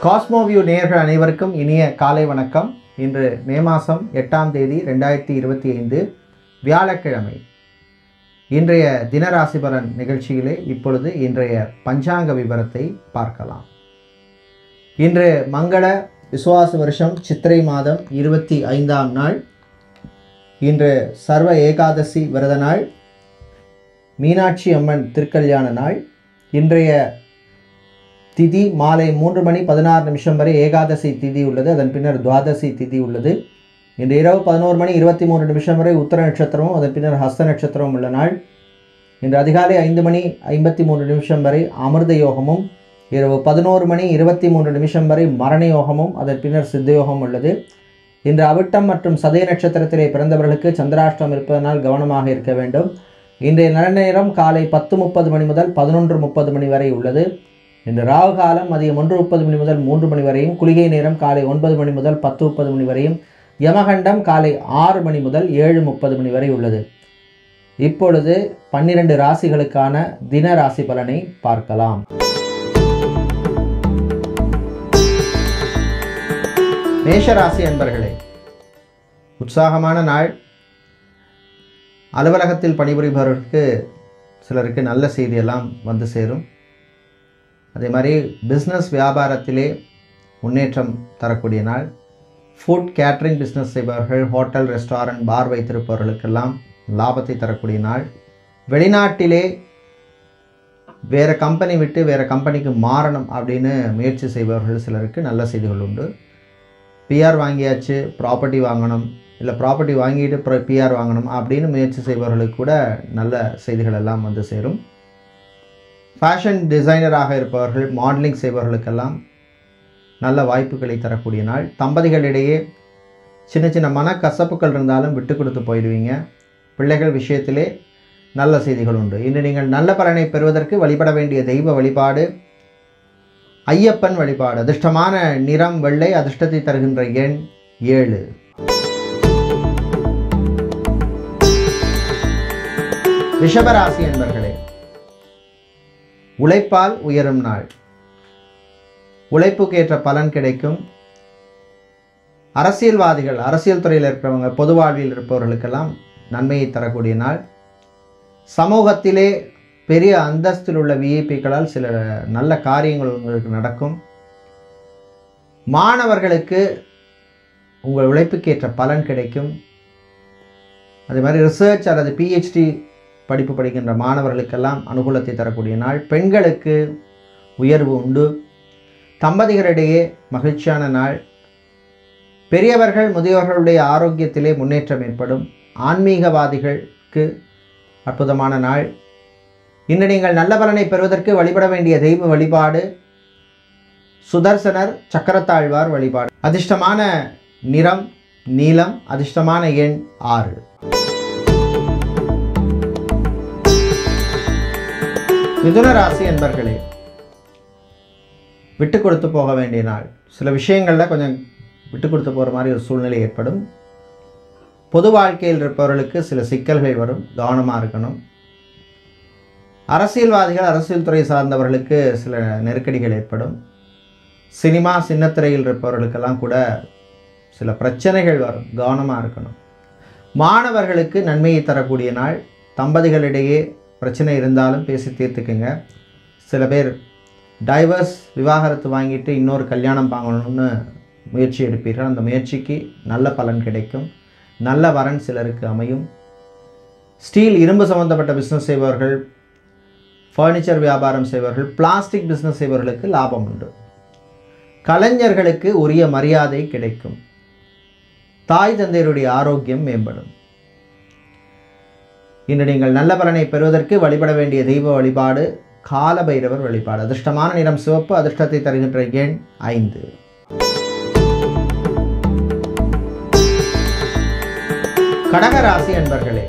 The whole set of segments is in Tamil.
காஸ்மோவியூ நேயர்கள் அனைவருக்கும் இனிய காலை வணக்கம். இன்று மே மாதம் 8ஆம் தேதி 2025 வியாழக்கிழமை. இன்றைய தினராசி பலன் நிகழ்ச்சியிலே இப்பொழுது இன்றைய பஞ்சாங்க விவரத்தை பார்க்கலாம். இன்று மங்கள விசுவாச வருஷம் சித்திரை மாதம் 25ஆம் நாள். இன்று சர்வ ஏகாதசி விரத நாள், மீனாட்சி அம்மன் திருக்கல்யாண நாள். இன்றைய திதி மாலை 3:16 வரை ஏகாதசி திதி உள்ளது. அதன் பின்னர் துவாதசி திதி உள்ளது. இன்று இரவு 11:23 வரை உத்தர நட்சத்திரமும் அதன் பின்னர் ஹஸ்த நட்சத்திரமும் உள்ள நாள். இன்று அதிகாலை 5:53 வரை அமிர்த யோகமும், இரவு 11:23 வரை மரண யோகமும் அதன் பின்னர் சித்த யோகம் உள்ளது. இன்று அவிட்டம் மற்றும் சதய நட்சத்திரத்திலே பிறந்தவர்களுக்கு சந்திராஷ்டம் இருப்பதனால் கவனமாக இருக்க வேண்டும். இன்றைய நல்ல நேரம் காலை 10:30 முதல் 11:30 வரை உள்ளது. இன்று ராகு காலம் மதியம் 1:30 முதல் 3 வரையும், குளிகை நேரம் காலை 9 முதல் 10:30 வரையும், யமகண்டம் காலை 6 முதல் 7:30 வரை உள்ளது. இப்பொழுது 12 ராசிகளுக்கான தின ராசி பலனை பார்க்கலாம். மேஷராசி அன்பர்களே, உற்சாகமான நாள். அலுவலகத்தில் பணிபுரிபவர்களுக்கு சிலருக்கு நல்ல செய்தியெல்லாம் வந்து சேரும். அதே மாதிரி பிஸ்னஸ் வியாபாரத்திலே முன்னேற்றம் தரக்கூடிய நாள். ஃபுட் கேட்ரிங் பிஸ்னஸ் செய்பவர்கள், ஹோட்டல் ரெஸ்டாரண்ட் பார் வைத்திருப்பவர்களுக்கெல்லாம் லாபத்தை தரக்கூடிய நாள். வெளிநாட்டிலே வேறு கம்பெனி விட்டு வேறு கம்பெனிக்கு மாறணும் அப்படின்னு முயற்சி செய்பவர்கள் சிலருக்கு நல்ல செய்திகள் உண்டு. பிஆர் வாங்கியாச்சு, ப்ராப்பர்ட்டி வாங்கணும், இல்லை ப்ராப்பர்ட்டி வாங்கிட்டு பிஆர் வாங்கணும் அப்படின்னு முயற்சி செய்பவர்களுக்கு கூட நல்ல செய்திகள் எல்லாம் வந்து சேரும். ஃபேஷன் டிசைனராக இருப்பவர்கள், மாடலிங் செய்பவர்களுக்கெல்லாம் நல்ல வாய்ப்புகளை தரக்கூடிய நாள். தம்பதிகளிடையே சின்ன சின்ன மனக்கசப்புகள் இருந்தாலும் விட்டு கொடுத்து போயிடுவீங்க. பிள்ளைகள் விஷயத்திலே நல்ல செய்திகள் உண்டு. இன்று நீங்கள் நல்ல பலனை பெறுவதற்கு வழிபட வேண்டிய தெய்வ வழிபாடு ஐயப்பன் வழிபாடு. அதிர்ஷ்டமான நிறம் வெள்ளை, அதிர்ஷ்டத்தை தருகின்ற எண் 7. ரிஷபராசி என்பர்களே, உழைப்பால் உயரும் நாள். உழைப்புக்கேற்ற பலன் கிடைக்கும். அரசியல்வாதிகள், அரசியல் துறையில் இருக்கிறவங்க, பொது வாழ்வில் இருப்பவர்களுக்கெல்லாம் நன்மையை தரக்கூடிய நாள். சமூகத்திலே பெரிய அந்தஸ்தில் உள்ள விஐபிக்களால் சில நல்ல காரியங்கள் உங்களுக்கு நடக்கும். மாணவர்களுக்கு உங்கள் உழைப்புக்கேற்ற பலன் கிடைக்கும். அதே மாதிரி ரிசர்ச் அல்லது பிஹெச்டி படிப்பு படிக்கின்ற மாணவர்களுக்கெல்லாம் அனுகூலத்தை தரக்கூடிய நாள். பெண்களுக்கு உயர்வு உண்டு. தம்பதிகளிடையே மகிழ்ச்சியான நாள். பெரியவர்கள் முதியவர்களுடைய ஆரோக்கியத்திலே முன்னேற்றம் ஏற்படும். ஆன்மீகவாதிகளுக்கு அற்புதமான நாள். இன்று நீங்கள் நல்ல பலனை பெறுவதற்கு வழிபட வேண்டிய தெய்வ வழிபாடு சுதர்சனர் சக்கரத்தாழ்வார் வழிபாடு. அதிர்ஷ்டமான நிறம் நீலம், அதிர்ஷ்டமான எண் 6. மிதுன ராசி என்பர்களே, விட்டு கொடுத்து போக வேண்டிய நாள். சில விஷயங்களில் கொஞ்சம் விட்டு கொடுத்து போகிற மாதிரி ஒரு சூழ்நிலை ஏற்படும். பொது வாழ்க்கையில் இருப்பவர்களுக்கு சில சிக்கல்கள் வரும், கவனமாக இருக்கணும். அரசியல்வாதிகள், அரசியல் துறை சார்ந்தவர்களுக்கு சில நெருக்கடிகள் ஏற்படும். சினிமா சின்னத்திரையில் இருப்பவர்களுக்கெல்லாம் கூட சில பிரச்சனைகள் வரும், கவனமாக இருக்கணும். மாணவர்களுக்கு நன்மையை தரக்கூடிய நாள். தம்பதிகளிடையே பிரச்சனை இருந்தாலும் பேசி தீர்த்துக்குங்க. சில பேர் டைவர்ஸ், விவாகரத்து வாங்கிட்டு இன்னொரு கல்யாணம் வாங்கணும்னு முயற்சி எடுப்பீர்கள். அந்த முயற்சிக்கு நல்ல பலன் கிடைக்கும். நல்ல வரன் சிலருக்கு அமையும். ஸ்டீல், இரும்பு சம்பந்தப்பட்ட பிஸ்னஸ் செய்பவர்கள், ஃபர்னிச்சர் வியாபாரம் செய்பவர்கள், பிளாஸ்டிக் பிஸ்னஸ் செய்பவர்களுக்கு லாபம் உண்டு. கலைஞர்களுக்கு உரிய மரியாதை கிடைக்கும். தாய் தந்தையருடைய ஆரோக்கியம் மேம்படும். இன்று நீங்கள் நல்ல பலனை பெறுவதற்கு வழிபட வேண்டிய தெய்வ வழிபாடு கால பைரவர் வழிபாடு. அதிர்ஷ்டமான நிறம் சிவப்பு, அதிர்ஷ்டத்தை தருகின்ற எண் 5. கடகராசி அன்பர்களே,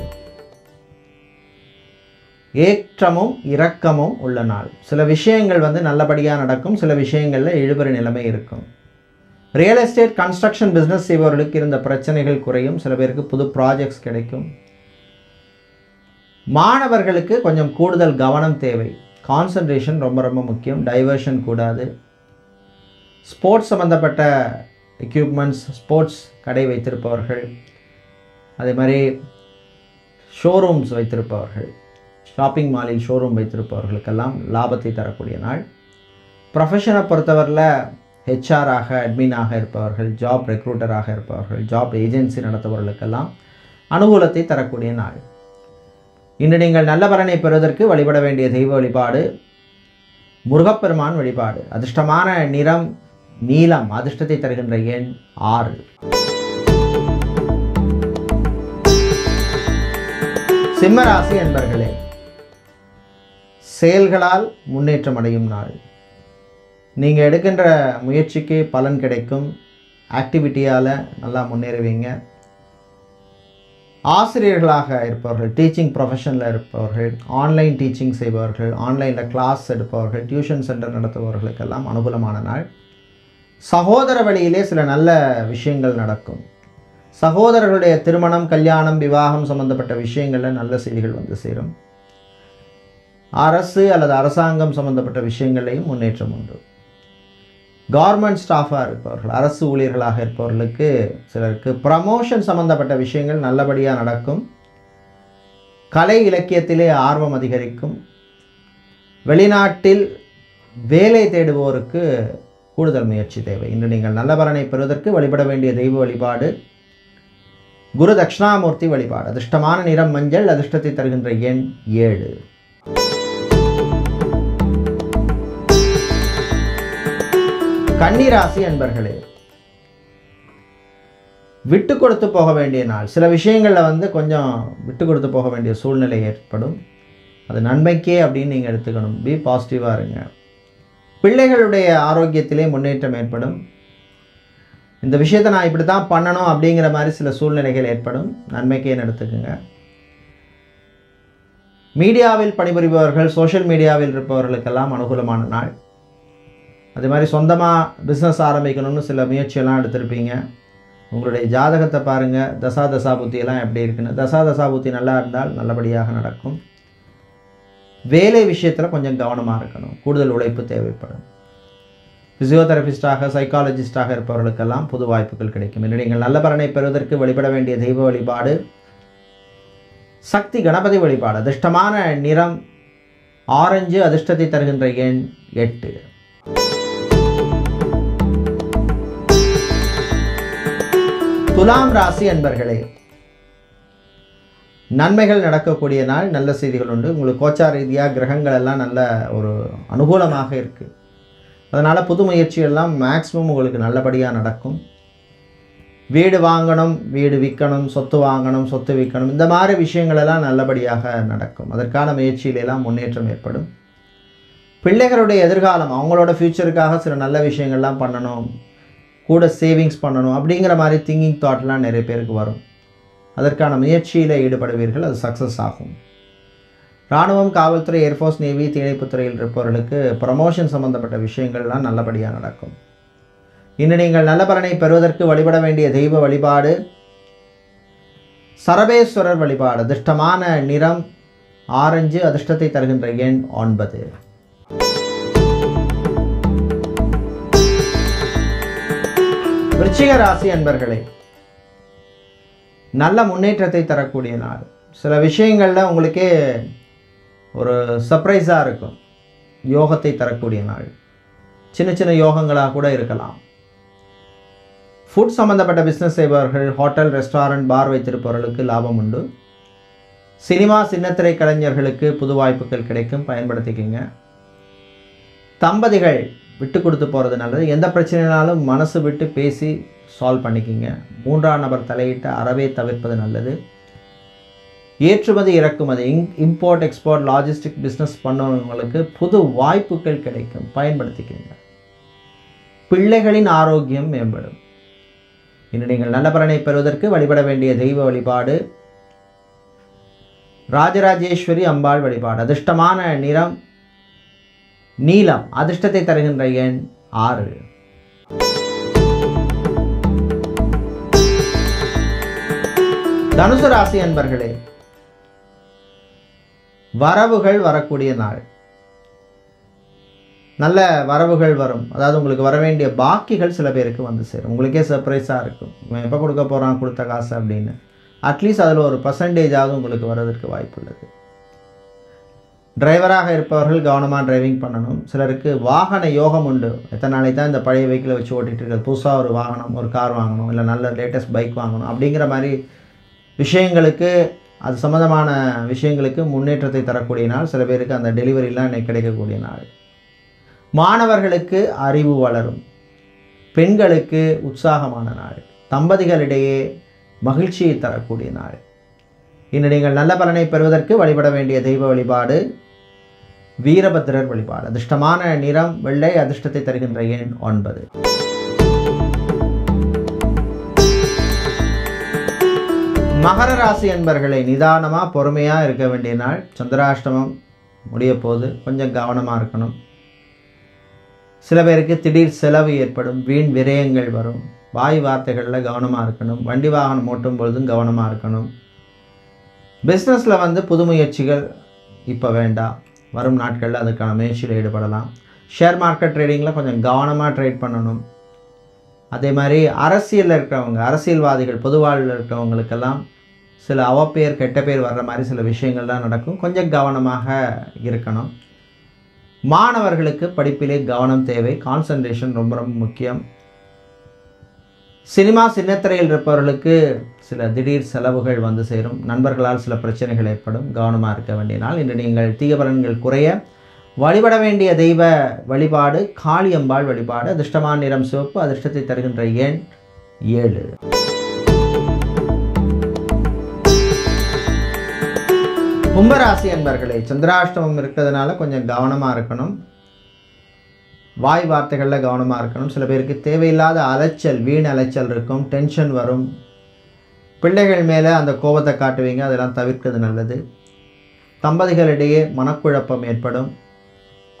ஏற்றமும் இரக்கமும் உள்ள நாள். சில விஷயங்கள் நல்லபடியாக நடக்கும். சில விஷயங்களில் இழுபறி நிலைமை இருக்கும். ரியல் எஸ்டேட், கன்ஸ்ட்ரக்ஷன் பிஸ்னஸ் செய்பவர்களுக்கு இருந்த பிரச்சனைகள் குறையும். சில பேருக்கு புது ப்ராஜெக்ட்ஸ் கிடைக்கும். மாணவர்களுக்கு கொஞ்சம் கூடுதல் கவனம் தேவை. கான்சன்ட்ரேஷன் ரொம்ப ரொம்ப முக்கியம். டைவர்ஷன் கூடாது. ஸ்போர்ட்ஸ் சம்மந்தப்பட்ட எக்யூப்மெண்ட்ஸ், ஸ்போர்ட்ஸ் கடை வைத்திருப்பவர்கள், அதே மாதிரி ஷோரூம்ஸ் வைத்திருப்பவர்கள், ஷாப்பிங் மாலில் ஷோரூம் வைத்திருப்பவர்களுக்கெல்லாம் லாபத்தை தரக்கூடிய நாள். ப்ரொஃபஷனை பொறுத்தவரையில் ஹெச்ஆராக, அட்மினாக இருப்பவர்கள், ஜாப் ரெக்ரூட்டராக இருப்பவர்கள், ஜாப் ஏஜென்சி நடத்துபவர்களுக்கெல்லாம் அனுகூலத்தை தரக்கூடிய நாள். இன்று நீங்கள் நல்ல பலனை பெறுவதற்கு வழிபட வேண்டிய தெய்வ வழிபாடு முருகப்பெருமான் வழிபாடு. அதிர்ஷ்டமான நிறம் நீலம். அதிர்ஷ்டத்தை தருகின்ற எண் 6. சிம்மராசி என்பர்களே, செயல்களால் முன்னேற்றம் அடையும் நாள். நீங்கள் எடுக்கின்ற முயற்சிக்கு பலன் கிடைக்கும். ஆக்டிவிட்டியால் நல்லா முன்னேறுவீங்க. ஆசிரியர்களாக இருப்பவர்கள், டீச்சிங் ப்ரொஃபஷனில் இருப்பவர்கள், ஆன்லைன் டீச்சிங் செய்பவர்கள், ஆன்லைனில் கிளாஸ் எடுப்பவர்கள், டியூஷன் சென்டர் நடத்துபவர்களுக்கெல்லாம் அனுகூலமான நாள். சகோதர வழியிலே சில நல்ல விஷயங்கள் நடக்கும். சகோதரர்களுடைய திருமணம், கல்யாணம், விவாகம் சம்பந்தப்பட்ட விஷயங்களில் நல்ல செய்திகள் வந்து சேரும். அரசு அல்லது அரசாங்கம் சம்பந்தப்பட்ட விஷயங்களையும் முன்னேற்றம் உண்டு. கவர்மெண்ட் ஸ்டாஃபாக இருப்பவர்கள், அரசு ஊழியர்களாக இருப்பவர்களுக்கு சிலருக்கு ப்ரமோஷன் சம்பந்தப்பட்ட விஷயங்கள் நல்லபடியாக நடக்கும். கலை இலக்கியத்திலே ஆர்வம் அதிகரிக்கும். வெளிநாட்டில் வேலை தேடுவோருக்கு கூடுதல் முயற்சி தேவை. இன்று நீங்கள் நல்ல பலனை பெறுவதற்கு வழிபட வேண்டிய தெய்வ வழிபாடு குரு தட்சிணாமூர்த்தி வழிபாடு. அதிர்ஷ்டமான நிறம் மஞ்சள். அதிர்ஷ்டத்தை தருகின்ற எண் 7. கன்னிராசி அன்பர்களே, விட்டு கொடுத்து போக வேண்டிய நாள். சில விஷயங்களில் கொஞ்சம் விட்டு கொடுத்து போக வேண்டிய சூழ்நிலை ஏற்படும். அது நன்மைக்கே அப்படின்னு நீங்கள் எடுத்துக்கணும். பி பாசிட்டிவாக இருங்க. பிள்ளைகளுடைய ஆரோக்கியத்திலே முன்னேற்றம் ஏற்படும். இந்த விஷயத்தை நான் இப்படி தான் பண்ணணும் அப்படிங்கிற மாதிரி சில சூழ்நிலைகள் ஏற்படும். நன்மைக்கே எடுத்துக்குங்க. மீடியாவில் பணிபுரிபவர்கள், சோஷியல் மீடியாவில் இருப்பவர்களுக்கெல்லாம் அனுகூலமான நாள். அதே மாதிரி சொந்தமாக பிஸ்னஸ் ஆரம்பிக்கணும்னு சில முயற்சியெல்லாம் எடுத்திருப்பீங்க. உங்களுடைய ஜாதகத்தை பாருங்கள், தசாபுத்தியெல்லாம் எப்படி இருக்குன்னு. தசாபுத்தி நல்லா இருந்தால் நல்லபடியாக நடக்கும். வேலை விஷயத்தில் கொஞ்சம் கவனமாக இருக்கணும். கூடுதல் உழைப்பு தேவைப்படும். ஃபிசியோதெரபிஸ்டாக, சைக்காலஜிஸ்டாக இருப்பவர்களுக்கெல்லாம் புது வாய்ப்புகள் கிடைக்கும். இன்று நீங்கள் நல்ல பலனை பெறுவதற்கு வழிபட வேண்டிய தெய்வ வழிபாடு சக்தி கணபதி வழிபாடு. அதிர்ஷ்டமான நிறம் ஆரஞ்சு. அதிர்ஷ்டத்தை தருகின்ற எண் 8. துலாம் ராசி அன்பர்களே, நன்மைகள் நடக்கக்கூடிய நாள். நல்ல செய்திகள் உண்டு. உங்களுக்கு கோச்சார ரீதியாக கிரகங்கள் எல்லாம் நல்ல ஒரு அனுகூலமாக இருக்குது. அதனால் புது முயற்சிகள்லாம் மேக்ஸிமம் உங்களுக்கு நல்லபடியாக நடக்கும். வீடு வாங்கணும், வீடு விற்கணும், சொத்து வாங்கணும், சொத்து விற்கணும், இந்த மாதிரி விஷயங்களெல்லாம் நல்லபடியாக நடக்கும். அதற்கான முயற்சியிலெல்லாம் முன்னேற்றம் ஏற்படும். பிள்ளைகளுடைய எதிர்காலம், அவங்களோட ஃப்யூச்சருக்காக சில நல்ல விஷயங்கள்லாம் பண்ணணும், கூட சேவிங்ஸ் பண்ணணும் அப்படிங்கிற மாதிரி திங்கிங் தாட்லாம் நிறைய பேருக்கு வரும். அதற்கான முயற்சியில் ஈடுபடுவீர்கள். அது சக்ஸஸ் ஆகும். இராணுவம், காவல்துறை, ஏர்ஃபோர்ஸ், நேவி, தீயணைப்புத்துறையில் இருப்பவர்களுக்கு ப்ரமோஷன் சம்பந்தப்பட்ட விஷயங்கள்லாம் நல்லபடியாக நடக்கும். இன்று நீங்கள் நல்ல பலனை பெறுவதற்கு வழிபட வேண்டிய தெய்வ வழிபாடு சரபேஸ்வரர் வழிபாடு. அதிர்ஷ்டமான நிறம் ஆரஞ்சு. அதிர்ஷ்டத்தை தருகின்ற எண் 9. விருச்சிக ராசி அன்பர்களே, நல்ல முன்னேற்றத்தை தரக்கூடிய நாள். சில விஷயங்களில் உங்களுக்கே ஒரு சர்ப்ரைஸாக இருக்கும். யோகத்தை தரக்கூடிய நாள். சின்ன சின்ன யோகங்களாக கூட இருக்கலாம். ஃபுட் சம்மந்தப்பட்ட பிஸ்னஸ் செய்பவர்கள், ஹோட்டல், ரெஸ்டாரண்ட், பார் வைத்திருப்பவர்களுக்கு லாபம் உண்டு. சினிமா, சின்னத்திரை கலைஞர்களுக்கு புது வாய்ப்புகள் கிடைக்கும். பயன்படுத்திக்கிங்க. தம்பதிகள் விட்டு கொடுத்து போகிறது நல்லது. எந்த பிரச்சனைனாலும் மனசு விட்டு பேசி சால்வ் பண்ணிக்கிங்க. மூன்றாம் நபர் தலையிட்டு அறவே தவிர்ப்பது நல்லது. ஏற்றுமதி, இறக்குமதி, இம்போர்ட், எக்ஸ்போர்ட், லாஜிஸ்டிக் பிஸ்னஸ் பண்ணவங்களுக்கு புது வாய்ப்புகள் கிடைக்கும். பயன்படுத்திக்கிங்க. பிள்ளைகளின் ஆரோக்கியம் மேம்படும். இன்று நீங்கள் நல்ல பலனை பெறுவதற்கு வழிபட வேண்டிய தெய்வ வழிபாடு ராஜராஜேஸ்வரி அம்பாள் வழிபாடு. அதிர்ஷ்டமான நிறம் நீலம். அதிர்ஷ்டத்தை தருகின்ற எண் 6. தனுசு ராசி அன்பர்களே, வரவுகள் வரக்கூடிய நாள். நல்ல வரவுகள் வரும். அதாவது உங்களுக்கு வர வேண்டிய பாக்கிகள் சில பேருக்கு வந்து சேரும். உங்களுக்கே சர்ப்ரைஸாக இருக்கும், இவன் எப்போ கொடுக்க போகிறான் கொடுத்த காசு அப்படின்னு. அட்லீஸ்ட் அதில் ஒரு பர்சன்டேஜாவது உங்களுக்கு வர்றதற்கு வாய்ப்பு உள்ளது. டிரைவராக இருப்பவர்கள் கவனமாக டிரைவிங் பண்ணணும். சிலருக்கு வாகன யோகம் உண்டு. எத்தனை நாளைக்கு தான் இந்த பழைய வெஹிக்கிளை வச்சு ஓட்டிகிட்டு இருக்கிறது, புதுசாக ஒரு வாகனம், ஒரு கார் வாங்கணும், இல்லை நல்ல லேட்டஸ்ட் பைக் வாங்கணும் அப்படிங்கிற மாதிரி விஷயங்களுக்கு, அது சம்மந்தமான விஷயங்களுக்கு முன்னேற்றத்தை தரக்கூடிய நாள். சில பேருக்கு அந்த டெலிவரிலாம் இன்னைக்கு கிடைக்கக்கூடிய நாள். மாணவர்களுக்கு அறிவு வளரும். பெண்களுக்கு உற்சாகமான நாள். தம்பதிகளிடையே மகிழ்ச்சியை தரக்கூடிய நாள். இன்று நீங்கள் நல்ல பலனை பெறுவதற்கு வழிபட வேண்டிய தெய்வ வழிபாடு வீரபத்திரர் வழிபாடு. அதிர்ஷ்டமான நிறம் வெள்ளை. அதிர்ஷ்டத்தை தருகின்ற எண் 9. மகர ராசி அன்பர்களை, நிதானமாக பொறுமையாக இருக்க வேண்டிய நாள். சந்திராஷ்டமம் முடிய போது கொஞ்சம் கவனமாக இருக்கணும். சில பேருக்கு திடீர் செலவு ஏற்படும், வீண் விரயங்கள் வரும். வாய் வார்த்தைகளில் கவனமாக இருக்கணும். வண்டி வாகனம் ஓட்டும் பொழுதும் கவனமாக இருக்கணும். பிஸ்னஸில் புது முயற்சிகள் இப்போ வேண்டாம், வரும் நாட்களில் அதுக்கான முயற்சியில் ஈடுபடலாம். ஷேர் மார்க்கெட் ட்ரேடிங்கில் கொஞ்சம் கவனமாக ட்ரேட் பண்ணணும். அதே மாதிரி அரசியலில் இருக்கிறவங்க, அரசியல்வாதிகள், பொது வாழ்வில் இருக்கிறவங்களுக்கெல்லாம் சில அவப்பேர் கெட்ட பேர் வர்ற மாதிரி சில விஷயங்கள்லாம் நடக்கும். கொஞ்சம் கவனமாக இருக்கணும். மாணவர்களுக்கு படிப்பிலே கவனம் தேவை. கான்சன்ட்ரேஷன் ரொம்ப ரொம்ப முக்கியம். சினிமா சின்னத்திரையில் இருப்பவர்களுக்கு சில திடீர் செலவுகள் வந்து சேரும். நண்பர்களால் சில பிரச்சனைகள் ஏற்படும். கவனமாக இருக்க வேண்டிய நாள். இன்று நீங்கள் தீய பலன்கள் குறைய வழிபட வேண்டிய தெய்வ வழிபாடு காளியம்பாள் வழிபாடு. அதிர்ஷ்டமான நிறம் சிவப்பு. அதிர்ஷ்டத்தை தருகின்ற எண் 7. கும்பராசி அன்பர்களே, சந்திராஷ்டமம் இருக்கிறதுனால கொஞ்சம் கவனமாக இருக்கணும். வாய் வார்த்தைகளில் கவனமாக இருக்கணும். சில பேருக்கு தேவையில்லாத அலைச்சல், வீண் அலைச்சல் இருக்கும். டென்ஷன் வரும். பிள்ளைகள் மேலே அந்த கோபத்தை காட்டுவீங்க, அதெல்லாம் தவிர்க்கிறது நல்லது. தம்பதிகளிடையே மனக்குழப்பம் ஏற்படும்.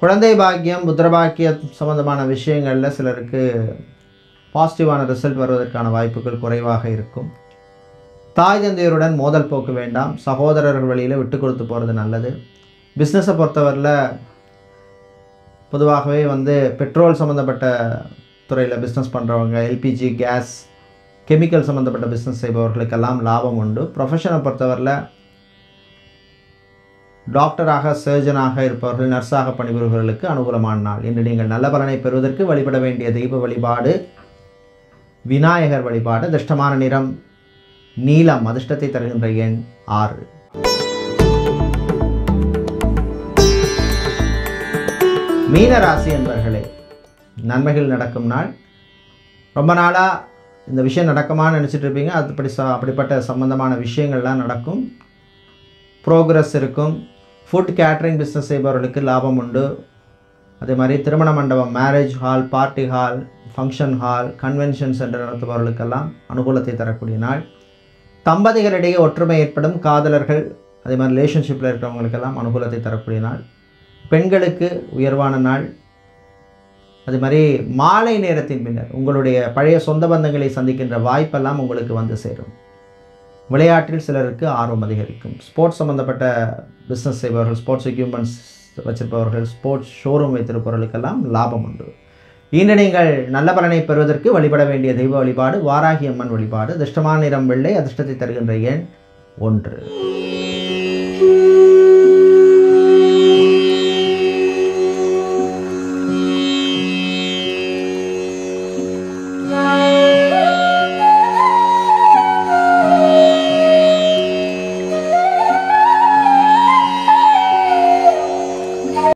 குழந்தை பாக்கியம், புத்திரபாக்கியம் சம்பந்தமான விஷயங்களில் சிலருக்கு பாசிட்டிவான ரிசல்ட் வருவதற்கான வாய்ப்புகள் குறைவாக இருக்கும். தாய் தந்தையருடன் மோதல் போக்கு வேண்டாம். சகோதரர்கள் வழியில் விட்டு கொடுத்து போகிறது நல்லது. பிஸ்னஸை பொறுத்தவரையில் பொதுவாகவே பெட்ரோல் சம்மந்தப்பட்ட துறையில் பிஸ்னஸ் பண்ணுறவங்க, எல்பிஜி, கேஸ், கெமிக்கல் சம்மந்தப்பட்ட பிஸ்னஸ் செய்பவர்களுக்கெல்லாம் லாபம் உண்டு. ப்ரொஃபஷனை பொறுத்தவரையில் டாக்டராக, சர்ஜனாக இருப்பவர்கள், நர்ஸாக பணிபுரிபவர்களுக்கு அனுகூலமான நாள். இன்று நீங்கள் நல்ல பலனை பெறுவதற்கு வழிபட வேண்டிய தெய்வ வழிபாடு விநாயகர் வழிபாடு. அதிர்ஷ்டமான நிறம் நீலம். அதிர்ஷ்டத்தை தருகின்ற எண் 6. மீன ராசி என்பர்களே, நன்மைகள் நடக்கும் நாள். ரொம்ப நாளாக இந்த விஷயம் நடக்குமான்னு நினச்சிட்டு இருப்பீங்க. அப்படிப்பட்ட சம்பந்தமான விஷயங்கள்லாம் நடக்கும். ப்ரோக்ரஸ் இருக்கும். ஃபுட் கேட்ரிங் பிஸ்னஸ் செய்பவர்களுக்கு லாபம் உண்டு. அதே மாதிரி திருமண மண்டபம், marriage hall, party hall, function hall, convention centre நடத்துபவர்களுக்கெல்லாம் அனுகூலத்தை தரக்கூடிய நாள். தம்பதிகளிடையே ஒற்றுமை ஏற்படும். காதலர்கள், அதே மாதிரி ரிலேஷன்ஷிப்பில் இருக்கிறவங்களுக்கெல்லாம் அனுகூலத்தை தரக்கூடிய நாள். பெண்களுக்கு உயர்வான நாள். அதே மாதிரி மாலை நேரத்தின் பின்னர் உங்களுடைய பழைய சொந்த பந்தங்களை சந்திக்கின்ற வாய்ப்பெல்லாம் உங்களுக்கு வந்து சேரும். விளையாட்டில் சிலருக்கு ஆர்வம் அதிகரிக்கும். ஸ்போர்ட்ஸ் சம்மந்தப்பட்ட பிஸ்னஸ் செய்பவர்கள், ஸ்போர்ட்ஸ் எக்யூப்மெண்ட்ஸ் வச்சிருப்பவர்கள், ஸ்போர்ட்ஸ் ஷோரூம் வைத்திருப்பவர்களுக்கெல்லாம் லாபம் உண்டு. இன்று நீங்கள் நல்ல பலனை பெறுவதற்கு வழிபட வேண்டிய தெய்வ வழிபாடு வாராகி அம்மன் வழிபாடு. அதிர்ஷ்டமான நிறம் வெள்ளை. அதிர்ஷ்டத்தை தருகின்ற எண் 1.